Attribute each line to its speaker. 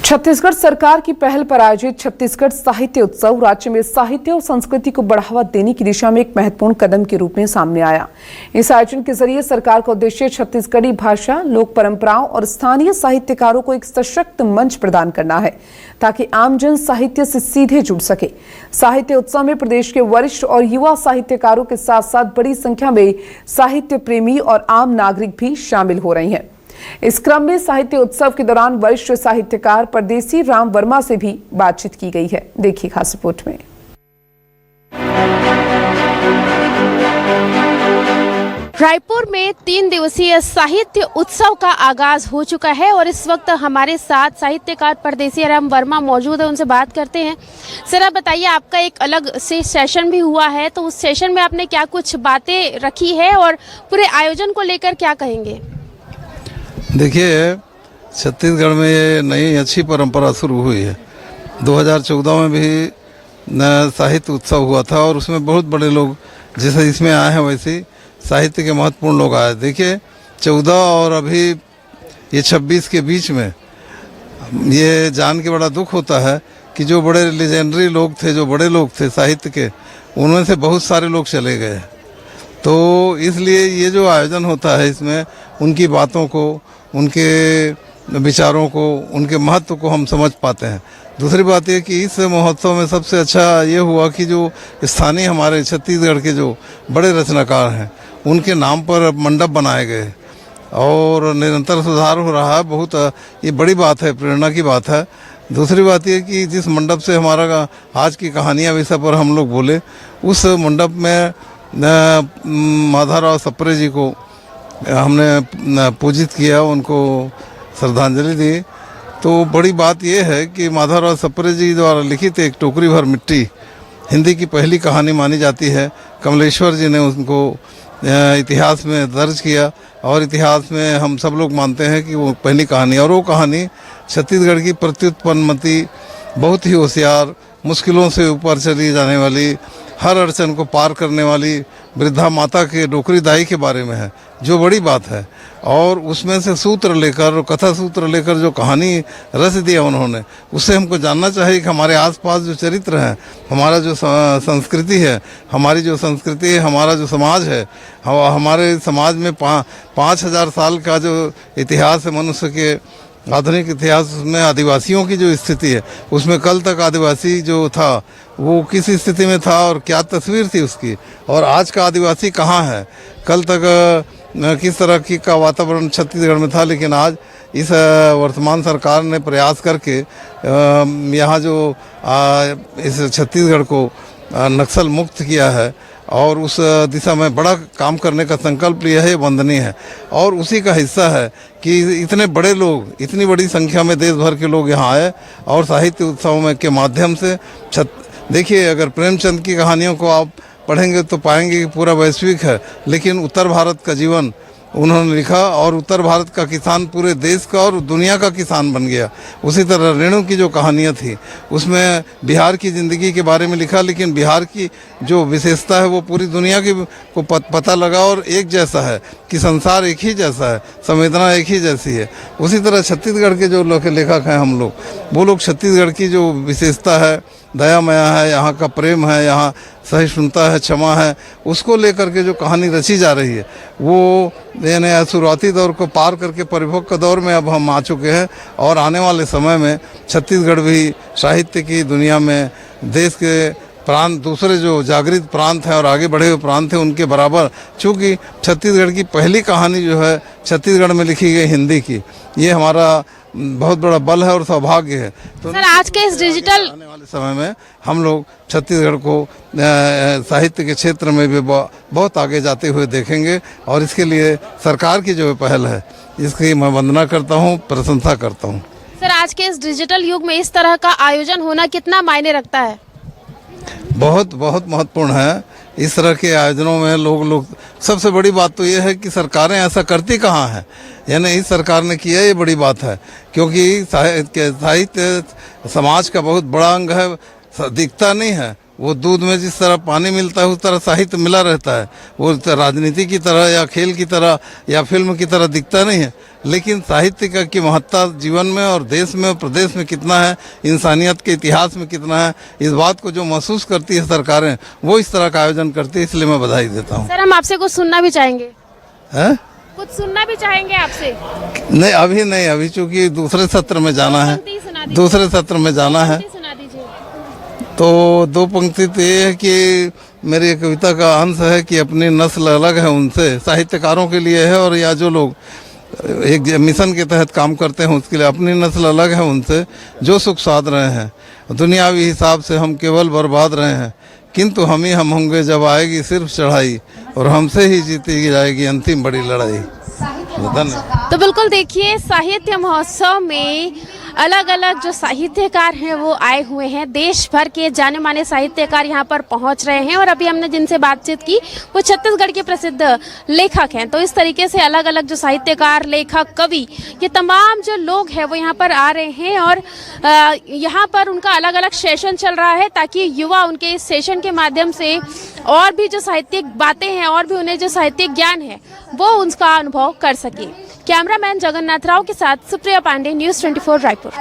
Speaker 1: छत्तीसगढ़ सरकार की पहल पर आयोजित छत्तीसगढ़ साहित्य उत्सव राज्य में साहित्य और संस्कृति को बढ़ावा देने की दिशा में एक महत्वपूर्ण कदम के रूप में सामने आया। इस आयोजन के जरिए सरकार का उद्देश्य छत्तीसगढ़ी भाषा, लोक परंपराओं और स्थानीय साहित्यकारों को एक सशक्त मंच प्रदान करना है ताकि आमजन साहित्य से सीधे जुड़ सके। साहित्य उत्सव में प्रदेश के वरिष्ठ और युवा साहित्यकारों के साथ साथ बड़ी संख्या में साहित्य प्रेमी और आम नागरिक भी शामिल हो रहे हैं। इस क्रम में साहित्य उत्सव के दौरान वरिष्ठ साहित्यकार परदेसी राम वर्मा से भी बातचीत की गई है। देखिए खास रिपोर्ट में।
Speaker 2: रायपुर में 3 दिवसीय साहित्य उत्सव का आगाज हो चुका है और इस वक्त हमारे साथ साहित्यकार परदेसी राम वर्मा मौजूद है। उनसे बात करते हैं। सर, आप बताइए, आपका एक अलग से सेशन भी हुआ है, तो उस सेशन में आपने क्या कुछ बातें रखी है और पूरे आयोजन को लेकर क्या कहेंगे?
Speaker 3: देखिए, छत्तीसगढ़ में ये नई अच्छी परंपरा शुरू हुई है। 2014 में भी साहित्य उत्सव हुआ था और उसमें बहुत बड़े लोग जैसे इसमें आए हैं वैसे साहित्य के महत्वपूर्ण लोग आए। देखिए, 14 और अभी ये 26 के बीच में ये जान के बड़ा दुख होता है कि जो बड़े लेजेंडरी लोग थे, जो बड़े लोग थे साहित्य के, उनमें से बहुत सारे लोग चले गए। तो इसलिए ये जो आयोजन होता है इसमें उनकी बातों को, उनके विचारों को, उनके महत्व को हम समझ पाते हैं। दूसरी बात ये कि इस महोत्सव में सबसे अच्छा ये हुआ कि जो स्थानीय हमारे छत्तीसगढ़ के जो बड़े रचनाकार हैं उनके नाम पर मंडप बनाए गए और निरंतर सुधार हो रहा है। बहुत ये बड़ी बात है, प्रेरणा की बात है। दूसरी बात ये कि जिस मंडप से हमारा आज की कहानियाँ विषय पर हम लोग बोले, उस मंडप में माधवराव सप्रे जी को हमने पूजित किया, उनको श्रद्धांजलि दी। तो बड़ी बात यह है कि माधवराव सप्रे जी द्वारा लिखित एक टोकरी भर मिट्टी हिंदी की पहली कहानी मानी जाती है। कमलेश्वर जी ने उनको इतिहास में दर्ज किया और इतिहास में हम सब लोग मानते हैं कि वो पहली कहानी, और वो कहानी छत्तीसगढ़ की प्रत्युत्पन्नमती, बहुत ही होशियार, मुश्किलों से ऊपर चली जाने वाली, हर अड़चन को पार करने वाली वृद्धा माता के डोकरी दाई के बारे में है, जो बड़ी बात है। और उसमें से सूत्र लेकर, कथा सूत्र लेकर जो कहानी रच दिया उन्होंने, उससे हमको जानना चाहिए कि हमारे आसपास जो चरित्र हैं, हमारा जो संस्कृति है, हमारी जो संस्कृति है, हमारा जो समाज है, हमारे समाज में 5000 साल का जो इतिहास है मनुष्य के आधुनिक इतिहास में आदिवासियों की जो स्थिति है, उसमें कल तक आदिवासी जो था वो किस स्थिति में था और क्या तस्वीर थी उसकी, और आज का आदिवासी कहाँ है, कल तक किस तरह की का वातावरण छत्तीसगढ़ में था। लेकिन आज इस वर्तमान सरकार ने प्रयास करके यहाँ जो इस छत्तीसगढ़ को नक्सल मुक्त किया है और उस दिशा में बड़ा काम करने का संकल्प लिया है, वंदनीय है। और उसी का हिस्सा है कि इतने बड़े लोग, इतनी बड़ी संख्या में देश भर के लोग यहाँ आए और साहित्य उत्सव में के माध्यम से देखिए, अगर प्रेमचंद की कहानियों को आप पढ़ेंगे तो पाएंगे कि पूरा वैश्विक है, लेकिन उत्तर भारत का जीवन उन्होंने लिखा और उत्तर भारत का किसान पूरे देश का और दुनिया का किसान बन गया। उसी तरह रेणु की जो कहानियाँ थी उसमें बिहार की ज़िंदगी के बारे में लिखा, लेकिन बिहार की जो विशेषता है वो पूरी दुनिया की को पता लगा और एक जैसा है कि संसार एक ही जैसा है, संवेदना एक ही जैसी है। उसी तरह छत्तीसगढ़ के जो लेखक हैं हम लोग, वो लोग छत्तीसगढ़ की जो विशेषता है, दया माया है, यहाँ का प्रेम है, यहाँ सहिष्णुता है, क्षमा है, उसको लेकर के जो कहानी रची जा रही है वो यानी शुरुआती दौर को पार करके परिपक्व के दौर में अब हम आ चुके हैं। और आने वाले समय में छत्तीसगढ़ भी साहित्य की दुनिया में देश के प्रांत, दूसरे जो जागृत प्रांत हैं और आगे बढ़े हुए प्रांत हैं उनके बराबर, चूँकि छत्तीसगढ़ की पहली कहानी जो है छत्तीसगढ़ में लिखी गई हिंदी की, ये हमारा बहुत बड़ा बल है और सौभाग्य है। तो
Speaker 2: सर, आज के इस डिजिटल
Speaker 3: आने वाले समय में हम लोग छत्तीसगढ़ को साहित्य के क्षेत्र में भी बहुत आगे जाते हुए देखेंगे और इसके लिए सरकार की जो पहल है इसकी मैं वंदना करता हूँ, प्रशंसा करता हूँ।
Speaker 2: सर, आज के इस डिजिटल युग में इस तरह का आयोजन होना कितना मायने रखता है?
Speaker 3: बहुत बहुत महत्वपूर्ण है। इस तरह के आयोजनों में लोग सबसे बड़ी बात तो ये है कि सरकारें ऐसा करती कहाँ हैं, यानी इस सरकार ने किया, ये बड़ी बात है। क्योंकि साहित्य समाज का बहुत बड़ा अंग है, दिखता नहीं है। वो दूध में जिस तरह पानी मिलता है उस तरह साहित्य मिला रहता है। वो राजनीति की तरह या खेल की तरह या फिल्म की तरह दिखता नहीं है, लेकिन साहित्य की महत्ता जीवन में और देश में और प्रदेश में कितना है, इंसानियत के इतिहास में कितना है, इस बात को जो महसूस करती है सरकारें, वो इस तरह का आयोजन करती है, इसलिए मैं बधाई देता हूँ।
Speaker 2: सर हम आपसे कुछ सुनना भी चाहेंगे,
Speaker 3: है?
Speaker 2: कुछ सुनना भी चाहेंगे आपसे।
Speaker 3: नहीं, अभी चूंकि दूसरे सत्र में जाना है,
Speaker 2: सुना दीजिए।
Speaker 3: दूसरे सत्र में जाना है,
Speaker 2: सुना दीजिए।
Speaker 3: तो दो पंक्ति तो ये है कि मेरी कविता का अंश है कि अपनी नस्ल अलग है उनसे, साहित्यकारों के लिए है, और या जो लोग एक मिशन के तहत काम करते हैं उसके लिए अपनी नस्ल अलग है उनसे, जो सुख साध रहे हैं दुनियावी हिसाब से हम केवल बर्बाद रहे हैं, किंतु हम होंगे जब आएगी सिर्फ चढ़ाई, और हमसे ही जीती जाएगी अंतिम बड़ी लड़ाई। धन्यवाद।
Speaker 2: तो बिल्कुल देखिए, साहित्य महोत्सव में अलग अलग जो साहित्यकार हैं वो आए हुए हैं, देश भर के जाने माने साहित्यकार यहाँ पर पहुँच रहे हैं, और अभी हमने जिनसे बातचीत की वो छत्तीसगढ़ के प्रसिद्ध लेखक हैं। तो इस तरीके से अलग अलग जो साहित्यकार, लेखक, कवि, ये तमाम जो लोग हैं वो यहाँ पर आ रहे हैं, और यहाँ पर उनका अलग अलग सेशन चल रहा है ताकि युवा उनके इस सेशन के माध्यम से और भी जो साहित्यिक बातें हैं और भी उन्हें जो साहित्यिक ज्ञान है वो उनका अनुभव कर सके। कैमरामैन जगन्नाथ राव के साथ सुप्रिया पांडे, न्यूज़ 24 रायपुर।